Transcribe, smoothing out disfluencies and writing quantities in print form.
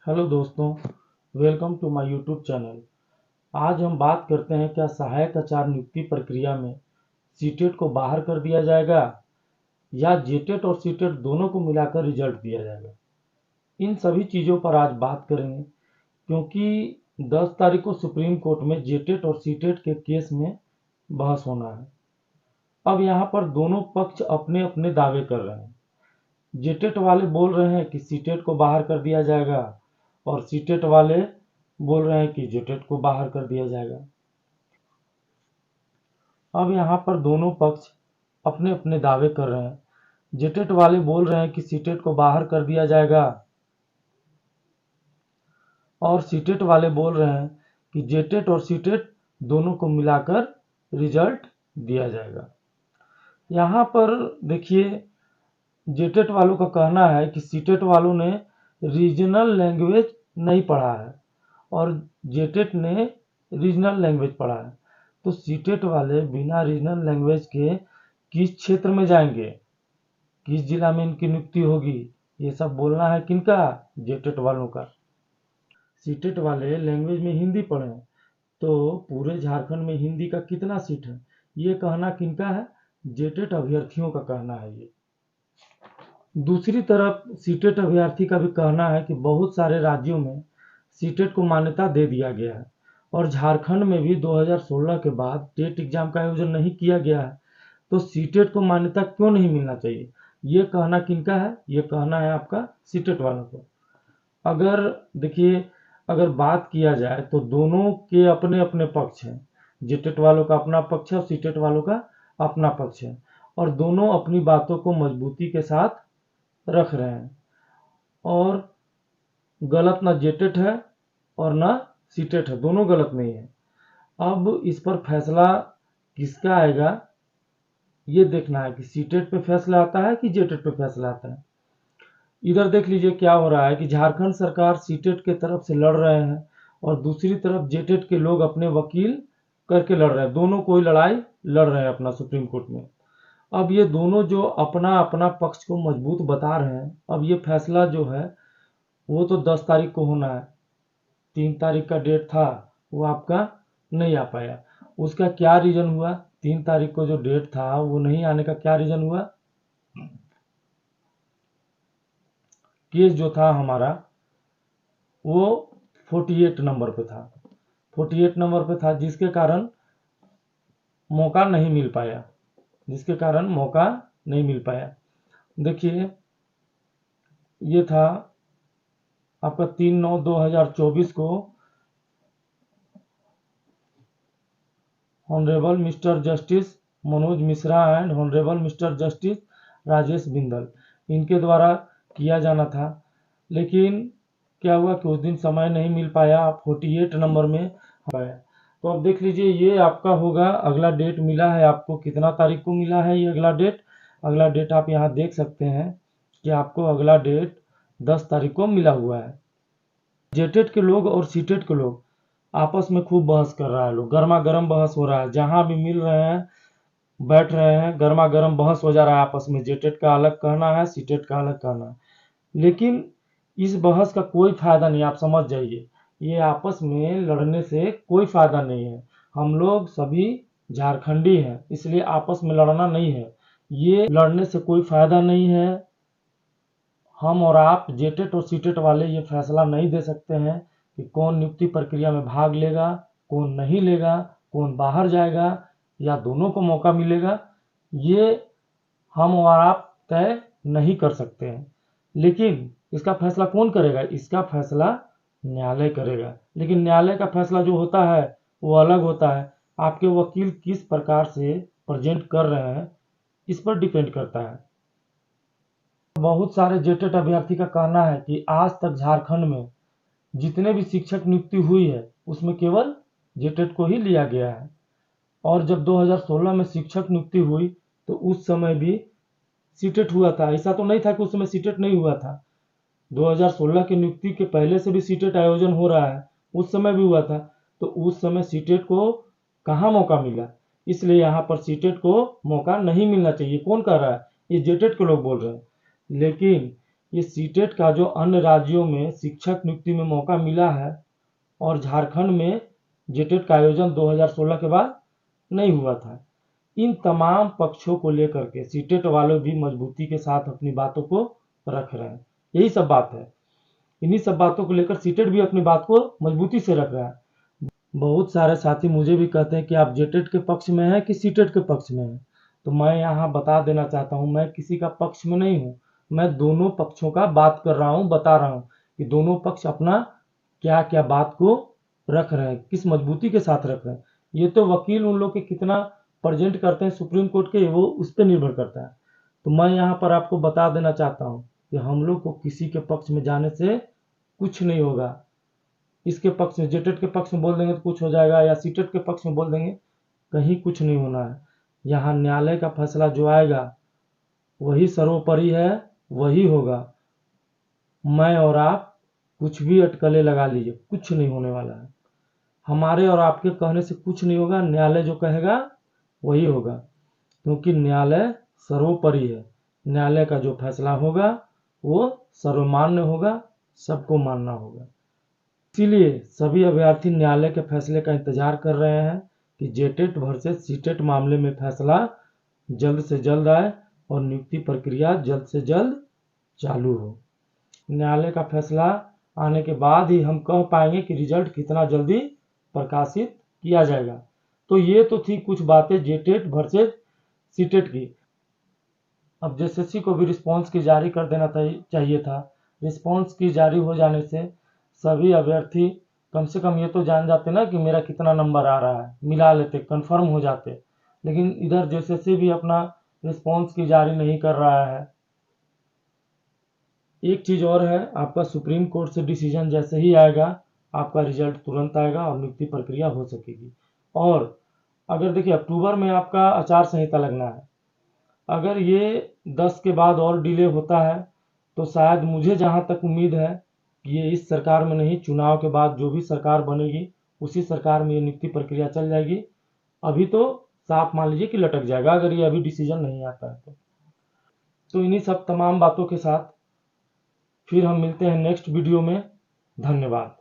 Hello दोस्तों, welcome to my YouTube channel. आज हम बात करते हैं क्या सहायक आचार नियुक्ति प्रक्रिया में सीटेट को बाहर कर दिया जाएगा या जेटेट और सीटेट दोनों को मिलाकर रिजल्ट दिया जाएगा। इन सभी चीज़ों पर आज बात करेंगे क्योंकि 10 तारीख को सुप्रीम कोर्ट में जेटेट और सीटेट के केस में बहस होना है। अब यहाँ पर दोनों पक्ष अपने अपने दावे कर रहे हैं। जेटेट वाले बोल रहे हैं कि सीटेट को बाहर कर दिया जाएगा और सीटेट वाले बोल रहे हैं कि जेटेट को बाहर कर दिया जाएगा। अब यहाँ पर दोनों पक्ष अपने अपने दावे कर रहे हैं। जेटेट वाले बोल रहे हैं कि सीटेट को बाहर कर दिया जाएगा और सीटेट वाले बोल रहे हैं कि जेटेट और सीटेट दोनों को मिलाकर रिजल्ट दिया जाएगा। यहाँ पर देखिए, जेटेट वालों का कहना है कि सीटेट वालों ने रीजनल लैंग्वेज नहीं पढ़ा है और जेटेट ने रीजनल लैंग्वेज पढ़ा है। तो सीटेट वाले बिना रीजनल लैंग्वेज के किस क्षेत्र में जाएंगे, किस जिला में इनकी नियुक्ति होगी, ये सब बोलना है किनका? जेटेट वालों का। सीटेट वाले लैंग्वेज में हिंदी पढ़े तो पूरे झारखंड में हिंदी का कितना सीट है, ये कहना किनका है? जेटेट अभ्यर्थियों का कहना है। ये दूसरी तरफ सीटेट अभ्यर्थी का भी कहना है कि बहुत सारे राज्यों में सीटेट को मान्यता दे दिया गया है और झारखंड में भी 2016 के बाद टेट एग्जाम का आयोजन नहीं किया गया है, तो सीटेट को मान्यता क्यों नहीं मिलना चाहिए? ये कहना किनका है? ये कहना है आपका सीटेट वालों को। अगर देखिए, अगर बात किया जाए तो दोनों के अपने अपने पक्ष हैं। जेटेट वालों का अपना पक्ष है और सीटेट वालों का अपना पक्ष है और दोनों अपनी बातों को मजबूती के साथ रख रहे हैं और गलत ना जेटेट है और ना सीटेट है, दोनों गलत नहीं है। अब इस पर फैसला किसका आएगा ये देखना है कि सीटेट पे फैसला आता है कि जेटेट पे फैसला आता है। इधर देख लीजिए क्या हो रहा है कि झारखंड सरकार सीटेट के तरफ से लड़ रहे हैं और दूसरी तरफ जेटेट के लोग अपने वकील करके लड़ रहे हैं। दोनों कोई लड़ाई लड़ रहे हैं अपना सुप्रीम कोर्ट में। अब ये दोनों जो अपना अपना पक्ष को मजबूत बता रहे हैं, अब ये फैसला जो है वो तो 10 तारीख को होना है। 3 तारीख का डेट था, वो आपका नहीं आ पाया। उसका क्या रीजन हुआ? 3 तारीख को जो डेट था वो नहीं आने का क्या रीजन हुआ? केस जो था हमारा वो 48 नंबर पे था। 48 नंबर पे था जिसके कारण मौका नहीं मिल पाया, जिसके कारण मौका नहीं मिल पाया। देखिए, ये था आपका 3/9/2024 को honourable mister justice Manoj Mishra and honourable mister justice Rajesh Bindal, इनके द्वारा किया जाना था। लेकिन क्या हुआ कि उस दिन समय नहीं मिल पाया, 48 नंबर में पाया। तो अब देख लीजिए, ये आपका होगा, अगला डेट मिला है आपको। कितना तारीख को मिला है ये अगला डेट? अगला डेट आप यहाँ देख सकते हैं कि आपको अगला डेट 10 तारीख को मिला हुआ है। जेटेट के लोग और सीटेट के लोग आपस में खूब बहस कर रहा है, लोग गर्मा गर्म बहस हो रहा है। जहां भी मिल रहे हैं बैठ रहे हैं, गर्मा गर्म बहस हो जा रहा है आपस में। जेटेट का अलग कहना है, सीटेट का अलग कहना है। लेकिन इस बहस का कोई फायदा नहीं, आप समझ जाइए। ये आपस में लड़ने से कोई फायदा नहीं है। हम लोग सभी झारखंडी हैं, इसलिए आपस में लड़ना नहीं है। ये लड़ने से कोई फायदा नहीं है। हम और आप जेटेट और सीटेट वाले ये फैसला नहीं दे सकते हैं कि कौन नियुक्ति प्रक्रिया में भाग लेगा, कौन नहीं लेगा, कौन बाहर जाएगा या दोनों को मौका मिलेगा। ये हम और आप तय नहीं कर सकते हैं। लेकिन इसका फैसला कौन करेगा? इसका फैसला न्यायालय करेगा। लेकिन न्यायालय का फैसला जो होता है वो अलग होता है। आपके वकील किस प्रकार से प्रेजेंट कर रहे हैं इस पर डिपेंड करता है। बहुत सारे जेटेट अभ्यर्थी का कहना है कि आज तक झारखंड में जितने भी शिक्षक नियुक्ति हुई है उसमें केवल जेटेट को ही लिया गया है। और जब 2016 में शिक्षक नियुक्ति हुई तो उस समय भी सीटेट हुआ था। ऐसा तो नहीं था कि उस समय सीटेट नहीं हुआ था। 2016 की नियुक्ति के पहले से भी सीटेट आयोजन हो रहा है, उस समय भी हुआ था। तो उस समय सीटेट को कहाँ मौका मिला? इसलिए यहाँ पर सीटेट को मौका नहीं मिलना चाहिए। कौन कह रहा है? ये जेटेट के लोग बोल रहे हैं। लेकिन ये सीटेट का जो अन्य राज्यों में शिक्षक नियुक्ति में मौका मिला है और झारखंड में जेटेट का आयोजन 2016 के बाद नहीं हुआ था, इन तमाम पक्षों को लेकर के सीटेट वाले भी मजबूती के साथ अपनी बातों को रख रहे हैं। यही सब बात है, इन्हीं सब बातों को लेकर सीटेट भी अपनी बात को मजबूती से रख रहा है। बहुत सारे साथी मुझे भी कहते हैं कि आप जेटेट के पक्ष में हैं कि सीटेट के पक्ष में हैं, तो मैं यहाँ बता देना चाहता हूँ, मैं किसी का पक्ष में नहीं हूँ, मैं दोनों पक्षों का बात कर रहा हूँ, बता रहा हूँ कि दोनों पक्ष अपना क्या क्या बात को रख रहे हैं, किस मजबूती के साथ रख रहे हैं। ये तो वकील उन लोग के कितना प्रेजेंट करते हैं सुप्रीम कोर्ट के, वो उस पर निर्भर करता है। तो मैं यहाँ पर आपको बता देना चाहता हूँ कि हम लोग को किसी के पक्ष में जाने से कुछ नहीं होगा। इसके पक्ष में, जेटेट के पक्ष में बोल देंगे तो कुछ हो जाएगा, या सीटेट के पक्ष में बोल देंगे, कहीं कुछ नहीं होना है। यहाँ न्यायालय का फैसला जो आएगा वही सर्वोपरि है, वही होगा। मैं और आप कुछ भी अटकलें लगा लीजिए, कुछ नहीं होने वाला है। हमारे और आपके कहने से कुछ नहीं होगा, न्यायालय जो कहेगा वही होगा, क्योंकि न्यायालय सर्वोपरि है। न्यायालय का जो फैसला होगा वो सर्वमान्य होगा, सबको मानना होगा। इसीलिए सभी अभ्यर्थी न्यायालय के फैसले का इंतजार कर रहे हैं कि जेटेट वर्सेस सीटेट मामले में फैसला जल्द से जल्द आए और नियुक्ति प्रक्रिया जल्द से जल्द चालू हो। न्यायालय का फैसला आने के बाद ही हम कह पाएंगे कि रिजल्ट कितना जल्दी प्रकाशित किया जाएगा। तो ये तो थी कुछ बातें जेटेट वर्सेस सीटेट की। अब जेएसएससी को भी रिस्पॉन्स की जारी कर देना चाहिए था। रिस्पॉन्स की जारी हो जाने से सभी अभ्यर्थी कम से कम ये तो जान जाते ना कि मेरा कितना नंबर आ रहा है, मिला लेते, कंफर्म हो जाते। लेकिन इधर जेएसएससी भी अपना रिस्पॉन्स की जारी नहीं कर रहा है। एक चीज़ और है, आपका सुप्रीम कोर्ट से डिसीजन जैसे ही आएगा आपका रिजल्ट तुरंत आएगा और नियुक्ति प्रक्रिया हो सकेगी। और अगर देखिए अक्टूबर में आपका आचार संहिता लगना है, अगर ये 10 के बाद और डिले होता है तो शायद, मुझे जहाँ तक उम्मीद है कि ये इस सरकार में नहीं, चुनाव के बाद जो भी सरकार बनेगी उसी सरकार में ये नियुक्ति प्रक्रिया चल जाएगी। अभी तो साफ मान लीजिए कि लटक जाएगा अगर ये अभी डिसीजन नहीं आता है तो इन्हीं सब तमाम बातों के साथ फिर हम मिलते हैं नेक्स्ट वीडियो में। धन्यवाद।